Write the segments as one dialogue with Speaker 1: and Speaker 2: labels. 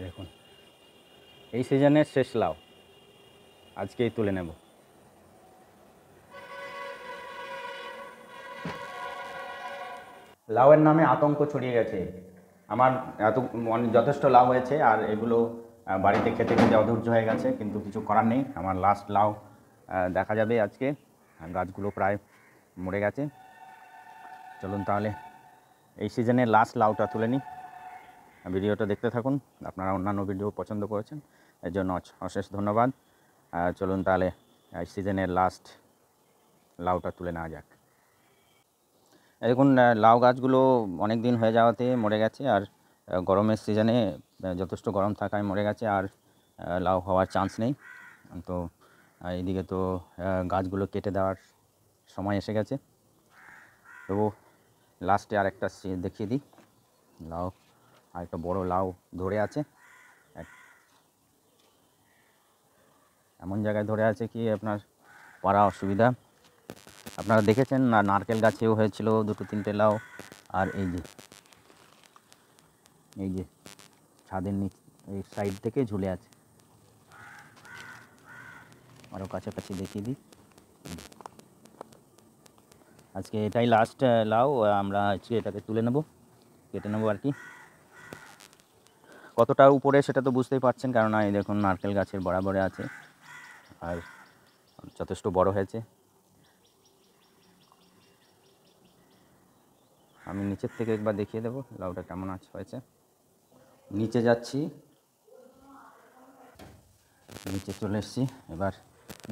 Speaker 1: দেখুন এই সিজনের শেষ লাউ আজকেই তুলে নেব। লাউয়ের নামে আতঙ্ক ছড়িয়ে গেছে। আমার এত যথেষ্ট লাউ হয়েছে আর এগুলো বাড়িতে খেতে খেতে অধৈর্য হয়ে গেছে, কিন্তু কিছু করার নেই। আমার লাস্ট লাউ দেখা যাবে আজকে। গাছগুলো প্রায় মরে গেছে। চলুন তাহলে এই সিজনের লাস্ট লাউটা তুলে নিই। ভিডিওটা দেখতে থাকুন। আপনারা অন্যান্য ভিডিও পছন্দ করেছেন, এর জন্য অশেষ ধন্যবাদ। চলুন তাহলে এই সিজনের লাস্ট লাউটা তুলে নেওয়া যাক। দেখুন লাউ গাছগুলো অনেক দিন হয়ে যাওয়াতে মরে গেছে, আর গরমের সিজনে যথেষ্ট গরম থাকায় মরে গেছে, আর লাউ হওয়ার চান্স নেই। তো এইদিকে তো গাছগুলো কেটে দেওয়ার সময় এসে গেছে। তবু লাস্টে আরেকটা দেখিয়ে দিই। লাউ আরেকটা বড় লাউ ধরে আছে, এমন জায়গায় ধরে আছে কি আপনার পারা অসুবিধা। আপনারা দেখেছেন না, নারকেল গাছেও হয়েছিল দুটো তিনটে লাউ। আর এই যে ছাদের নিচ এই সাইড থেকে ঝুলে আছে। আরও কাছাকাছি দেখিয়ে দিই। আজকে এটাই লাস্ট লাউ, আমরা আজকে এটাকে তুলে নেব, কেটে নেবো আর কি। কতটা উপরে সেটা তো বুঝতেই পারছেন, কেননা এই দেখুন নারকেল গাছের বরাবরে আছে আর যথেষ্ট বড় হয়েছে। আমি নিচের থেকে একবার দেখিয়ে দেবো লাউটা কেমন হয়েছে। নিচে যাচ্ছি, নিচে চলে এসেছি। এবার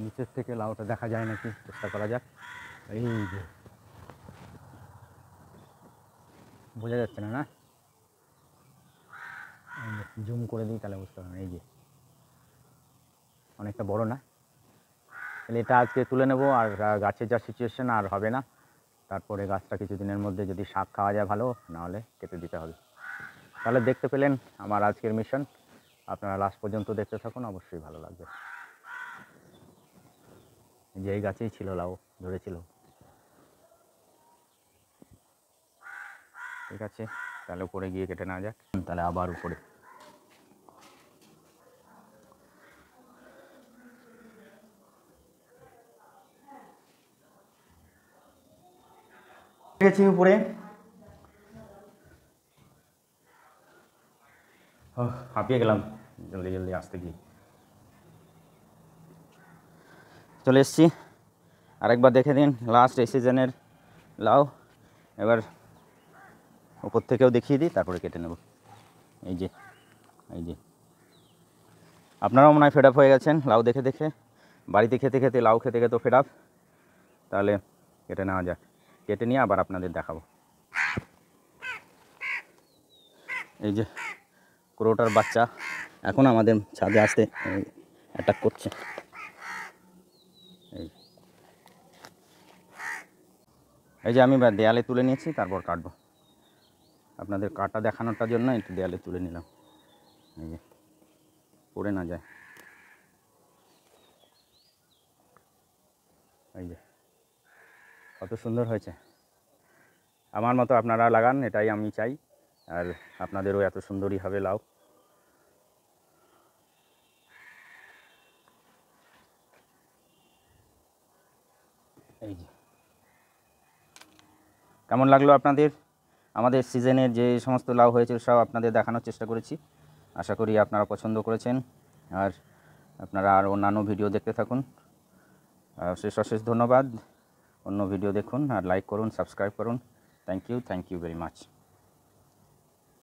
Speaker 1: নিচের থেকে লাউটা দেখা যায় নাকি চেষ্টা করা যাক। এই যে বোঝা যাচ্ছে না, না জুম করে দিই তাহলে বুঝতে পারবেন। এই যে অনেকটা বড় না, তাহলে এটা আজকে তুলে নেব। আর গাছের যা সিচুয়েশন আর হবে না, তারপরে গাছটা কিছুদিনের মধ্যে যদি শাক খাওয়া যায় ভালো, নাহলে কেটে দিতে হবে। তাহলে দেখতে পেলেন আমার আজকের মিশন। আপনারা লাস্ট পর্যন্ত দেখতে থাকুন, অবশ্যই ভালো লাগবে। যে এই গাছেই ছিল লাউ ধরেছিল। ঠিক আছে, তাহলে উপরে গিয়ে কেটে নেওয়া যাক। তাহলে আবার উপরে গেছি উপরে। হাঁপিয়ে গেলাম জলদি জলদি আসতে গিয়ে। চলে এসছি, আরেকবার দেখে দিন লাস্ট এই সিজনের লাউ। এবার উপর থেকেও দেখিয়ে দিই, তারপরে কেটে নেব। এই যে আপনারাও মনে হয় ফেড আপ হয়ে গেছেন লাউ দেখে দেখে, বাড়িতে খেতে খেতে লাউ খেতে খেতে ফেড আপ। তাহলে কেটে নেওয়া যাক, কেটে নিয়ে আবার আপনাদের দেখাবো। এই যে ক্রোটার বাচ্চা এখন আমাদের ছাদে আসতে অ্যাটাক করছে। এই যে আমি দেয়ালে তুলে নিয়েছি, তারপর কাটবো। আপনাদের কাটা দেখানোটার জন্য একটু দেয়ালে তুলে নিলাম, এই যে পড়ে না যায়। এই যে কত সুন্দর হয়েছে। আমার মতো আপনারা লাগান, এটাই আমি চাই। আর আপনাদেরও এত সুন্দরই হবে লাউ। এই যে কেমন লাগলো আপনাদের? আমাদের সিজনের যে সমস্ত লাউ হয়েছে সব আপনাদের দেখানোর চেষ্টা করেছি। আশা করি আপনারা পছন্দ করেছেন। আর আপনারা আর অন্যান্য ভিডিও দেখতে থাকুন। অশেষ ধন্যবাদ। অন্য ভিডিও দেখুন আর লাইক করুন, সাবস্ক্রাইব করুন। Thank you very much.